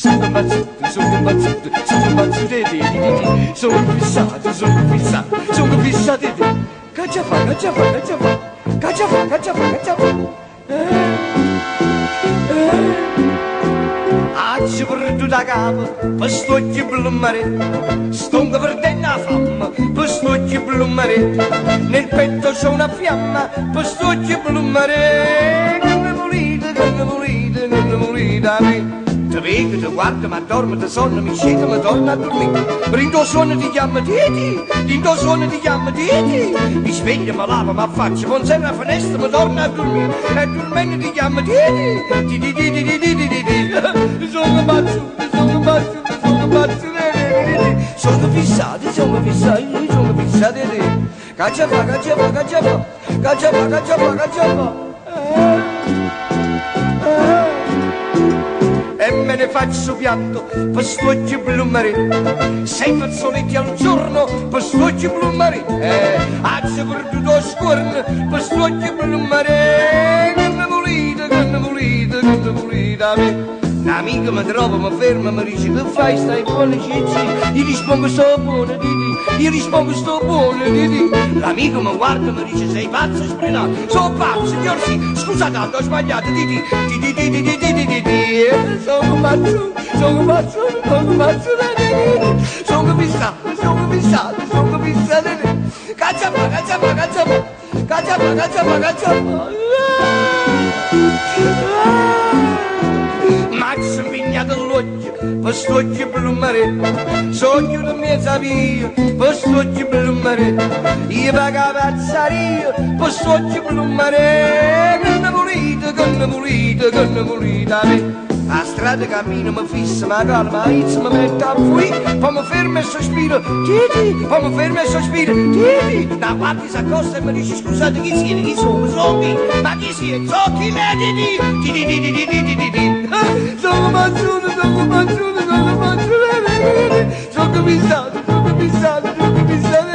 Sono imbazzuto, sono imbazzuto, sono imbazzuto di di. Sono fissato, sono fissato di. Caccia fa, caccia fa, caccia fa, caccia fa, caccia fa, caccia fa. Acci per da capo, per stocchi blumare, stongo per tenna fama, per stocchi blumare, nel petto c'è una fiamma, per stocchi blumare, che ne volete, che ne volete, che ne volete a me. Ti vedo, ti guardo, ma dormo, ti sonno, mi scendo, mi torno a dormire. Rindo suono ti chiama Titi, rindo suono ti chiama Titi. Mi sveglio, mi lavo, mi affaccio, conservo la finestra, mi torno a dormire. E dormendo ti chiama Titi, Titi, Titi, Titi, Titi. Sono pazzuto, sono pazzuto, sono pazzuto. Sono fissato, sono fissato, sono fissato. Caccia fa, caccia fa, caccia fa, caccia fa, caccia fa, caccia fa. E me ne faccio piatto per stocchi blumare, 6 fazzoletti al giorno per stocchi blumare, accio per tutto scorno per stocchi blumare, che ne volete, che ne volete, che ne volete a me. L'amico mi trova, mi ferma, mi dice che fai, stai buono, Cicci? Gli rispondo sto buono, Didi, gli rispondo sto buono, Didi. L'amico mi guarda e mi dice sei pazzo, sprinato, sono pazzo, signor sì, scusa tanto, ho sbagliato, Didi, Didi, Didi, Didi, Didi, sono pazzo, sono pazzo, sono pazzo, Didi, sono fissato, sono fissato, sono fissato, Didi. Caccia fa, caccia fa, caccia fa, caccia fa, caccia fa, caccia fa. Max Vignato all'occhio, per stocchi blumare, sogno di mia sapia, per stocchi blumare, io paga pazzaria, per stocchi blumare, che ne volete, che ne volete, che ne volete a me. A strada cammino mi fissa, ma calma, inizio mi mette a fuori, poi mi fermo e sospiro, Titi, poi mi fermo e sospiro, Titi. Da guardi si accosta e mi dice, scusate chi siete, chi sono chi, ma chi siete, so chi me, Titi, Titi, Titi, Titi, Titi. Sono pazzuto, sono pazzuto, sono pazzuto, sono fissato, sono fissato, sono fissato.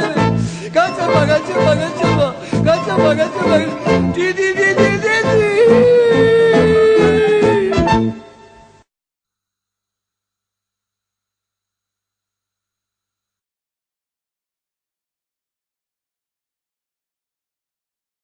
Caccia fa, caccia fa, caccia fa, caccia fa, caccia fa, Titi.